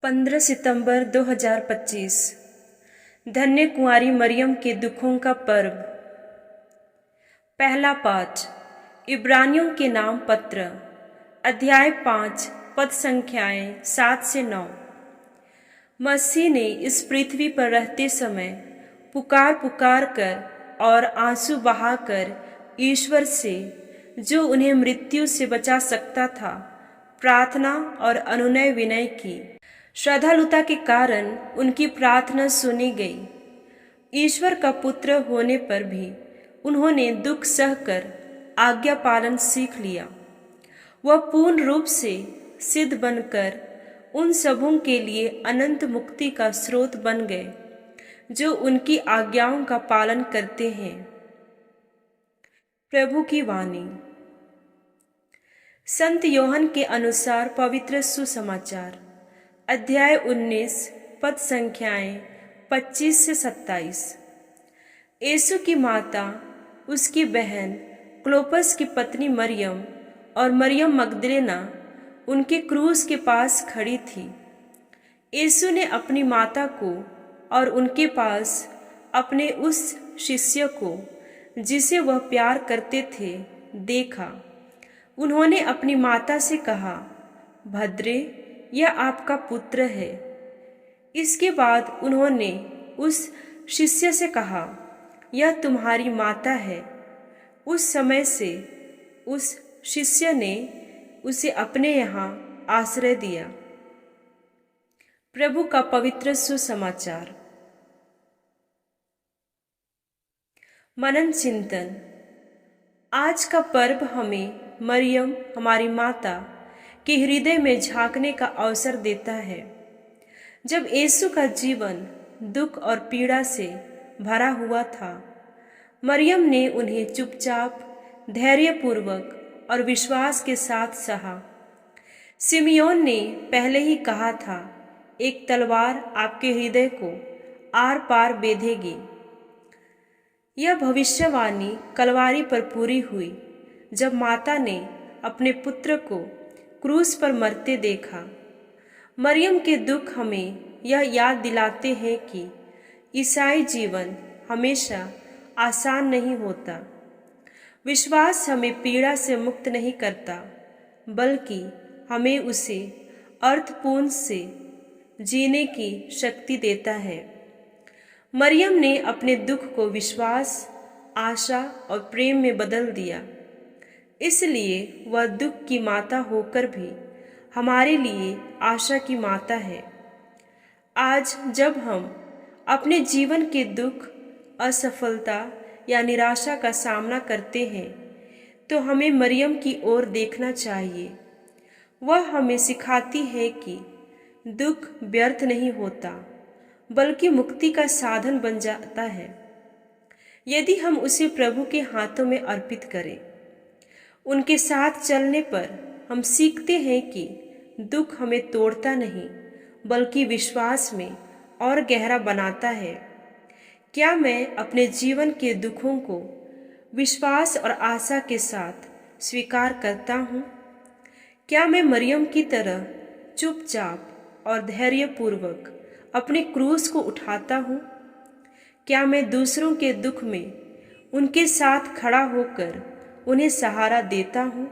15 सितंबर 2025 धन्य कुंवारी मरियम के दुखों का पर्व। पहला पाठ इब्रानियों के नाम पत्र, अध्याय 5, पद संख्याएं 7 से 9। मसीह ने इस पृथ्वी पर रहते समय पुकार पुकार कर और आंसू बहाकर ईश्वर से, जो उन्हें मृत्यु से बचा सकता था, प्रार्थना और अनुनय विनय की। श्रद्धालुता के कारण उनकी प्रार्थना सुनी गई। ईश्वर का पुत्र होने पर भी उन्होंने दुख सहकर आज्ञा पालन सीख लिया। वह पूर्ण रूप से सिद्ध बनकर उन सबों के लिए अनंत मुक्ति का स्रोत बन गए जो उनकी आज्ञाओं का पालन करते हैं। प्रभु की वाणी। संत योहन के अनुसार पवित्र सुसमाचार, अध्याय 19, पद संख्याएं 25 से 27। यीशु की माता, उसकी बहन क्लोपस की पत्नी मरियम और मरियम मगदलेना उनके क्रूस के पास खड़ी थी। यीशु ने अपनी माता को और उनके पास अपने उस शिष्य को, जिसे वह प्यार करते थे, देखा। उन्होंने अपनी माता से कहा, भद्रे, यह आपका पुत्र है। इसके बाद उन्होंने उस शिष्य से कहा, यह तुम्हारी माता है। उस समय से उस शिष्य ने उसे अपने यहाँ आश्रय दिया। प्रभु का पवित्र सुसमाचार। मनन चिंतन। आज का पर्व हमें मरियम, हमारी माता, के हृदय में झांकने का अवसर देता है। जब यीशु का जीवन दुख और पीड़ा से भरा हुआ था, मरियम ने उन्हें चुपचाप, धैर्यपूर्वक और विश्वास के साथ सहा। सिमियोन ने पहले ही कहा था, एक तलवार आपके हृदय को आर पार बेधेगी। यह भविष्यवाणी कलवारी पर पूरी हुई, जब माता ने अपने पुत्र को क्रूस पर मरते देखा। मरियम के दुख हमें यह याद दिलाते हैं कि ईसाई जीवन हमेशा आसान नहीं होता। विश्वास हमें पीड़ा से मुक्त नहीं करता, बल्कि हमें उसे अर्थपूर्ण से जीने की शक्ति देता है। मरियम ने अपने दुख को विश्वास, आशा और प्रेम में बदल दिया। इसलिए वह दुख की माता होकर भी हमारे लिए आशा की माता है। आज जब हम अपने जीवन के दुख, असफलता या निराशा का सामना करते हैं, तो हमें मरियम की ओर देखना चाहिए। वह हमें सिखाती है कि दुख व्यर्थ नहीं होता, बल्कि मुक्ति का साधन बन जाता है, यदि हम उसे प्रभु के हाथों में अर्पित करें। उनके साथ चलने पर हम सीखते हैं कि दुख हमें तोड़ता नहीं, बल्कि विश्वास में और गहरा बनाता है। क्या मैं अपने जीवन के दुखों को विश्वास और आशा के साथ स्वीकार करता हूँ? क्या मैं मरियम की तरह चुपचाप और धैर्यपूर्वक अपने क्रूस को उठाता हूँ? क्या मैं दूसरों के दुख में उनके साथ खड़ा होकर उन्हें सहारा देता हूँ?